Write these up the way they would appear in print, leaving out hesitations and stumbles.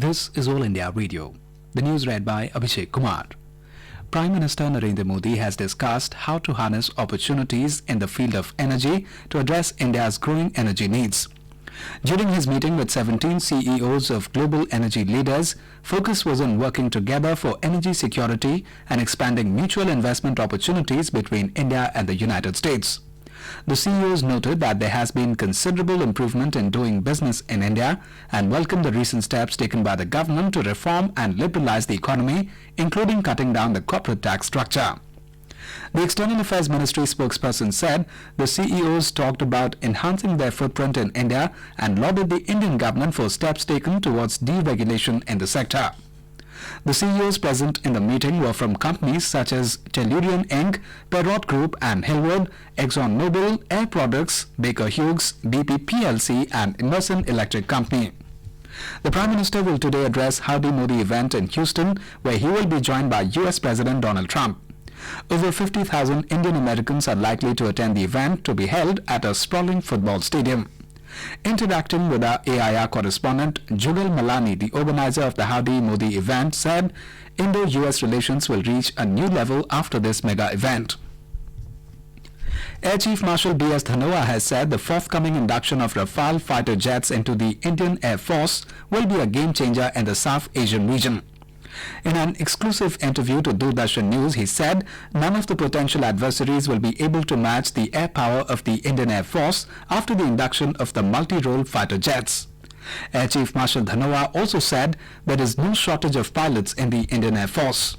This is All India Radio. The news read by Abhishek Kumar. Prime Minister Narendra Modi has discussed how to harness opportunities in the field of energy to address India's growing energy needs. During his meeting with 17 CEOs of global energy leaders, focus was on working together for energy security and expanding mutual investment opportunities between India and the United States. The CEOs noted that there has been considerable improvement in doing business in India and welcomed the recent steps taken by the government to reform and liberalize the economy, including cutting down the corporate tax structure. The External Affairs Ministry spokesperson said the CEOs talked about enhancing their footprint in India and lauded the Indian government for steps taken towards deregulation in the sector. The CEOs present in the meeting were from companies such as Tellurian Inc., Perrott Group and Hillwood, ExxonMobil, Air Products, Baker Hughes, BP plc and Inmerson Electric Company. The Prime Minister will today address Howdy Modi event in Houston, where he will be joined by US President Donald Trump. Over 50,000 Indian Americans are likely to attend the event, to be held at a sprawling football stadium. Interacting with our AIR correspondent Jugal Malani, the organizer of the Howdy Modi event, said Indo-US relations will reach a new level after this mega event. Air Chief Marshal B.S. Dhanoa has said the forthcoming induction of Rafale fighter jets into the Indian Air Force will be a game changer in the South Asian region. In an exclusive interview to Doordarshan News, he said none of the potential adversaries will be able to match the air power of the Indian Air Force after the induction of the multi-role fighter jets. Air Chief Marshal Dhanoa also said there is no shortage of pilots in the Indian Air Force.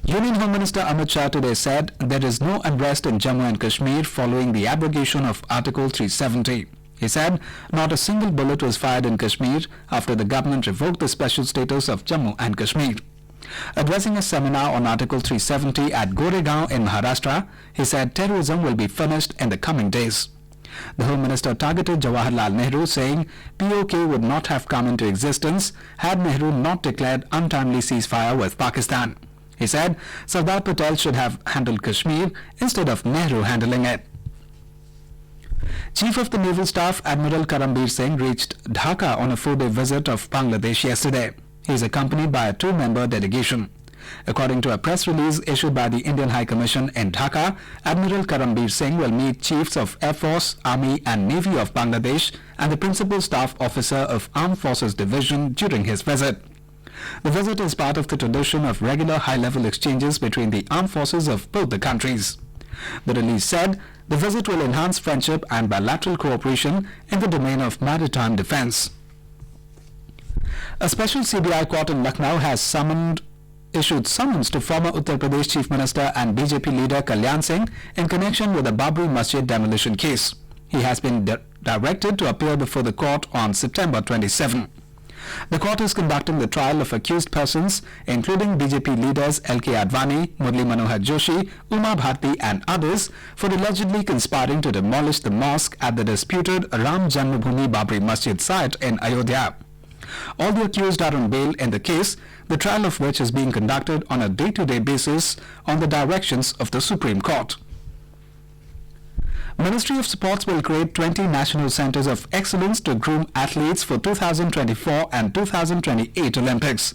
Union Home Minister Amit Shah today said there is no unrest in Jammu and Kashmir following the abrogation of Article 370. He said not a single bullet was fired in Kashmir after the government revoked the special status of Jammu and Kashmir. Addressing a seminar on Article 370 at Goregaon in Maharashtra, he said terrorism will be finished in the coming days. The Home Minister targeted Jawaharlal Nehru, saying POK would not have come into existence had Nehru not declared untimely ceasefire with Pakistan. He said Sardar Patel should have handled Kashmir instead of Nehru handling it. Chief of the Naval Staff Admiral Karambir Singh reached Dhaka on a 4-day visit of Bangladesh yesterday. He is accompanied by a 2-member delegation. According to a press release issued by the Indian High Commission in Dhaka, Admiral Karambir Singh will meet chiefs of Air Force, Army and Navy of Bangladesh and the Principal Staff Officer of Armed Forces Division during his visit. The visit is part of the tradition of regular high-level exchanges between the armed forces of both the countries. The release said the visit will enhance friendship and bilateral cooperation in the domain of maritime defense. A special CBI court in Lucknow has issued summons to former Uttar Pradesh Chief Minister and BJP leader Kalyan Singh in connection with the Babri Masjid demolition case. He has been directed to appear before the court on September 27. The court is conducting the trial of accused persons, including BJP leaders L.K. Advani, Murli Manohar Joshi, Uma Bharti and others for allegedly conspiring to demolish the mosque at the disputed Ram Janmabhoomi Babri Masjid site in Ayodhya. All the accused are on bail in the case, the trial of which is being conducted on a day-to-day basis on the directions of the Supreme Court. Ministry of Sports will create 20 national centers of excellence to groom athletes for 2024 and 2028 Olympics.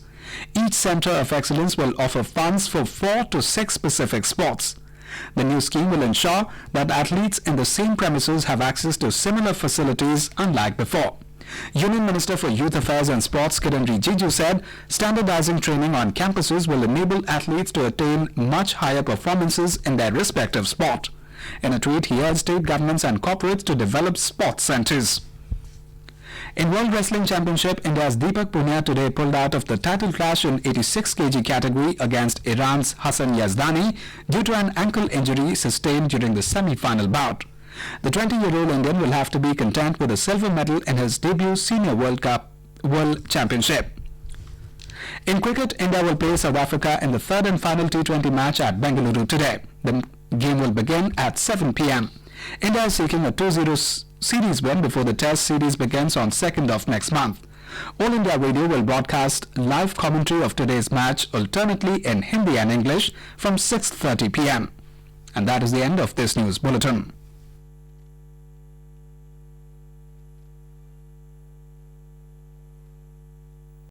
Each center of excellence will offer funds for 4 to 6 specific sports. The new scheme will ensure that athletes in the same premises have access to similar facilities unlike before. Union Minister for Youth Affairs and Sports Kiran Rijiju said standardizing training on campuses will enable athletes to attain much higher performances in their respective sport. In a tweet, he urged state governments and corporates to develop sports centers. In World Wrestling Championship, India's Deepak Punia today pulled out of the title clash in 86 kg category against Iran's Hassan Yazdani due to an ankle injury sustained during the semi-final bout. The 20-year-old Indian will have to be content with a silver medal in his debut Senior World Championship. In cricket, India will play South Africa in the third and final T20 match at Bengaluru today. The game will begin at 7 p.m. India is seeking a 2-0 series win before the Test series begins on 2nd of next month. All India Radio will broadcast live commentary of today's match alternately in Hindi and English from 6:30 p.m. And that is the end of this news bulletin.